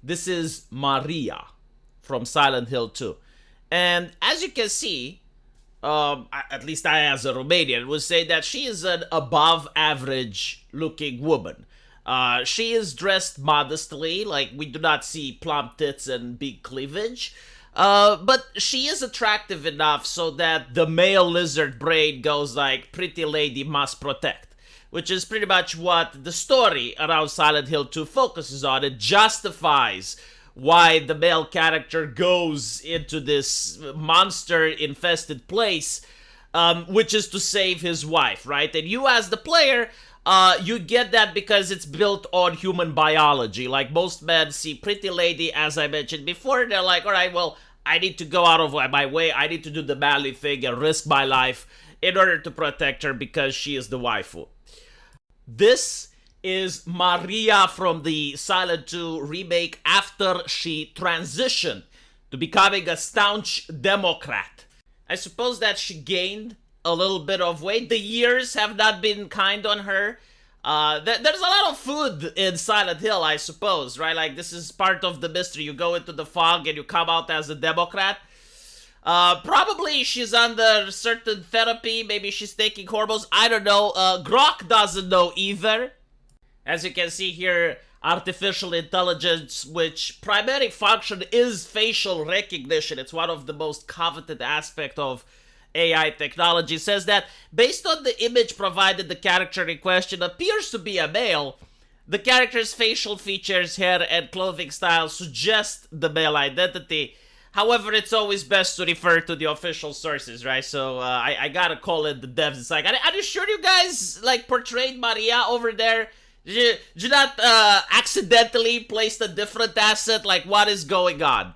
This is Maria from Silent Hill 2. And as you can see, at least I as a Romanian would say that she is an above average looking woman. She is dressed modestly, like we do not see plump tits and big cleavage. But she is attractive enough so that the male lizard brain goes like, pretty lady must protect. Which is pretty much what the story around Silent Hill 2 focuses on. It justifies why the male character goes into this monster-infested place, which is to save his wife, right? And you as the player, you get that because it's built on human biology. Like most men see pretty lady, as I mentioned before, they're like, all right, well, I need to go out of my way, I need to do the manly thing and risk my life in order to protect her because she is the waifu. This is Maria from the Silent 2 remake after she transitioned to becoming a staunch Democrat. I suppose that she gained a little bit of weight. The years have not been kind on her. There's a lot of food in Silent Hill, I suppose, right? Like, this is part of the mystery. You go into the fog and you come out as a Democrat. Probably she's under certain therapy. Maybe she's taking hormones. I don't know. Grok doesn't know either. As you can see here, artificial intelligence, which primary function is facial recognition. It's one of the most coveted aspects of AI technology. Says that based on the image provided, the character in question appears to be a male. The character's facial features, hair, and clothing style suggest the male identity. However, it's always best to refer to the official sources, right? So I gotta call it the devs. It's like, are you sure you guys like portrayed Maria over there? Did you not accidentally place a different asset? Like, what is going on?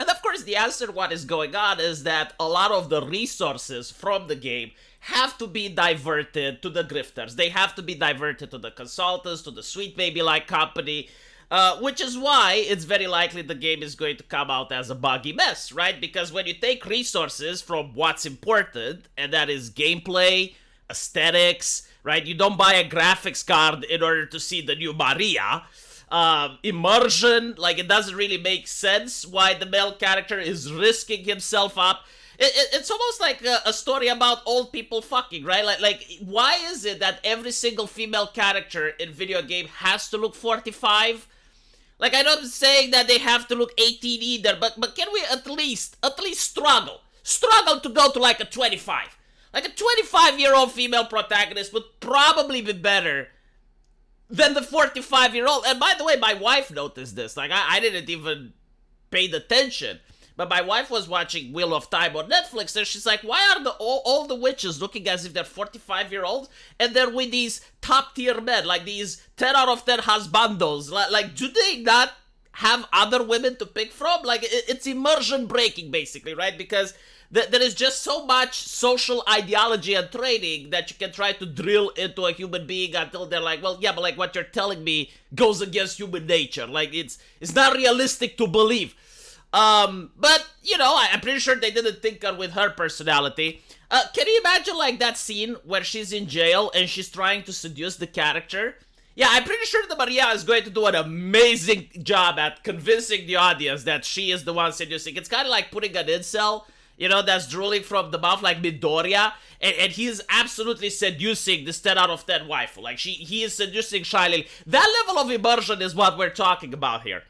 And of course, the answer to what is going on is that a lot of the resources from the game have to be diverted to the grifters. They have to be diverted to the consultants, to the Sweet Baby-like company, which is why it's very likely the game is going to come out as a buggy mess, right? Because when you take resources from what's important, and that is gameplay, aesthetics, right? You don't buy a graphics card in order to see the new Maria. Immersion, like, it doesn't really make sense why the male character is risking himself up. It's almost like a story about old people fucking, right? Like, why is it that every single female character in video game has to look 45? Like, I'm not saying that they have to look 18 either, but can we at least struggle to go to like a 25? Like, a 25-year-old female protagonist would probably be better than the 45-year-old. And by the way, my wife noticed this. Like, I didn't even pay attention. But my wife was watching Wheel of Time on Netflix, and she's like, why are all the witches looking as if they're 45-year-olds? And they're with these top-tier men, like these 10 out of 10 husbandos. Like, do they not have other women to pick from? Like, it's immersion breaking, basically, right? Because there is just so much social ideology and training that you can try to drill into a human being until they're like, well, yeah, but like what you're telling me goes against human nature. Like, it's not realistic to believe. But, you know, I'm pretty sure they didn't tinker with her personality. Can you imagine, like, that scene where she's in jail and she's trying to seduce the character? Yeah, I'm pretty sure that Maria is going to do an amazing job at convincing the audience that she is the one seducing. It's kind of like putting an incel, you know, that's drooling from the mouth like Midoriya, and he is absolutely seducing this 10 out of 10 waifu. Like, he is seducing Shiley. That level of immersion is what we're talking about here.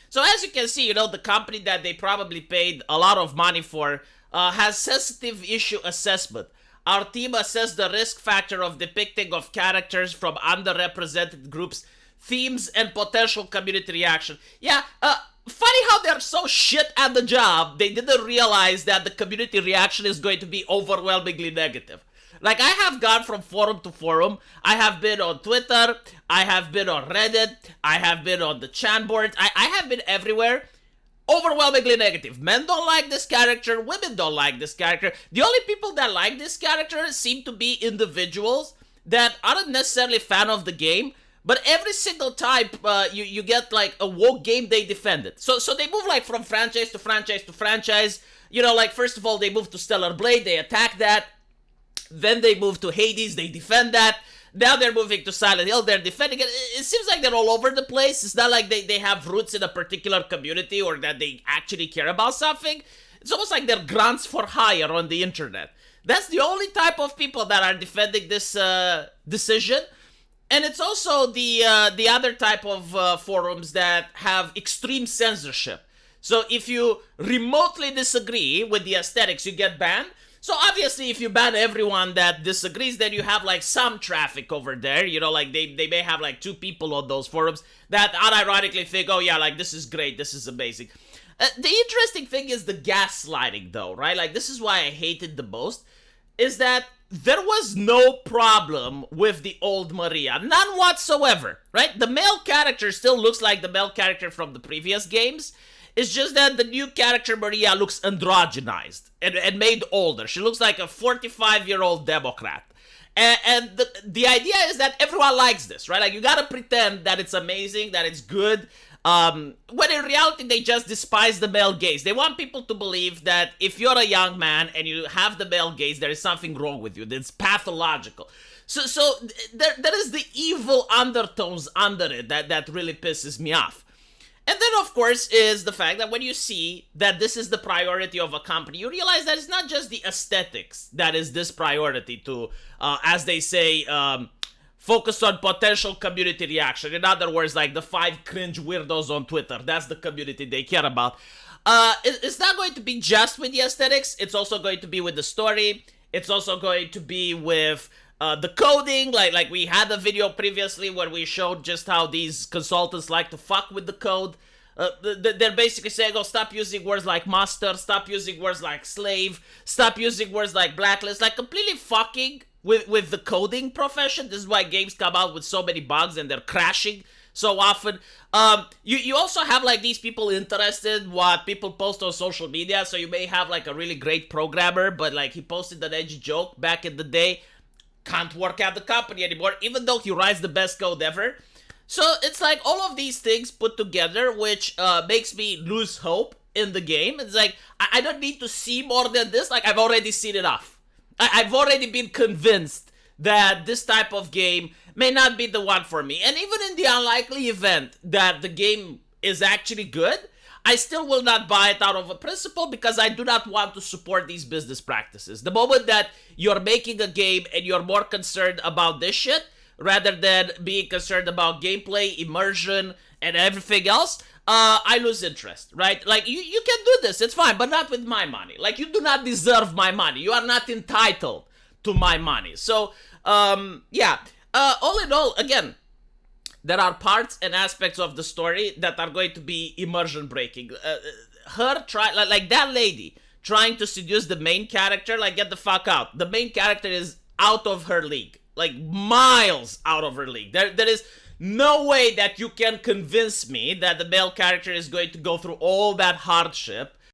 So as you can see, you know, the company that they probably paid a lot of money for has sensitive issue assessment. Our team assessed the risk factor of depicting of characters from underrepresented groups, themes, and potential community reaction. Yeah, funny how they're so shit at the job, they didn't realize that the community reaction is going to be overwhelmingly negative. Like, I have gone from forum to forum. I have been on Twitter. I have been on Reddit. I have been on the Chan board. I have been everywhere. Overwhelmingly negative. Men don't like this character. Women don't like this character. The only people that like this character seem to be individuals that aren't necessarily fan of the game. But every single time you get like a woke game, they defend it. So they move like from franchise to franchise to franchise. You know, like, first of all, they move to Stellar Blade. They attack that. Then they move to Hades, they defend that. Now they're moving to Silent Hill. They're defending it. It seems like they're all over the place. It's not like they have roots in a particular community or that they actually care about something. It's almost like they're grants for hire on the internet. That's the only type of people that are defending this decision. And it's also the other type of forums that have extreme censorship. So if you remotely disagree with the aesthetics, you get banned. So obviously, if you ban everyone that disagrees, then you have like some traffic over there. You know, like they may have like 2 people on those forums that unironically think, oh yeah, like this is great, this is amazing. The interesting thing is the gaslighting though, right? Like this is why I hate it the most, is that there was no problem with the old Maria. None whatsoever, right? The male character still looks like the male character from the previous games. It's just that the new character, Maria, looks androgenized and made older. She looks like a 45-year-old Democrat. And the idea is that everyone likes this, right? Like, you gotta pretend that it's amazing, that it's good, when in reality, they just despise the male gaze. They want people to believe that if you're a young man and you have the male gaze, there is something wrong with you. It's pathological. So there is the evil undertones under it that really pisses me off. And then, of course, is the fact that when you see that this is the priority of a company, you realize that it's not just the aesthetics that is this priority to, as they say, focus on potential community reaction. In other words, like the 5 cringe weirdos on Twitter. That's the community they care about. It's not going to be just with the aesthetics. It's also going to be with the story. It's also going to be with the coding. Like we had a video previously where we showed just how these consultants like to fuck with the code. They're basically saying, oh, stop using words like master, stop using words like slave, stop using words like blacklist, like completely fucking with the coding profession. This is why games come out with so many bugs and they're crashing so often. You also have like these people interested in what people post on social media. So you may have like a really great programmer, but like he posted an edgy joke back in the day, can't work at the company anymore, even though he writes the best code ever. So it's like all of these things put together, which makes me lose hope in the game. It's like, I don't need to see more than this. Like, I've already seen enough. I've already been convinced that this type of game may not be the one for me. And even in the unlikely event that the game is actually good, I still will not buy it out of a principle because I do not want to support these business practices. The moment that you're making a game and you're more concerned about this shit rather than being concerned about gameplay, immersion, and everything else, I lose interest, right? Like, you can do this, it's fine, but not with my money. Like, you do not deserve my money. You are not entitled to my money. So, yeah. All in all, again, there are parts and aspects of the story that are going to be immersion breaking. Like that lady trying to seduce the main character, like, get the fuck out. The main character is out of her league. Like, miles out of her league. There is no way that you can convince me that the male character is going to go through all that hardship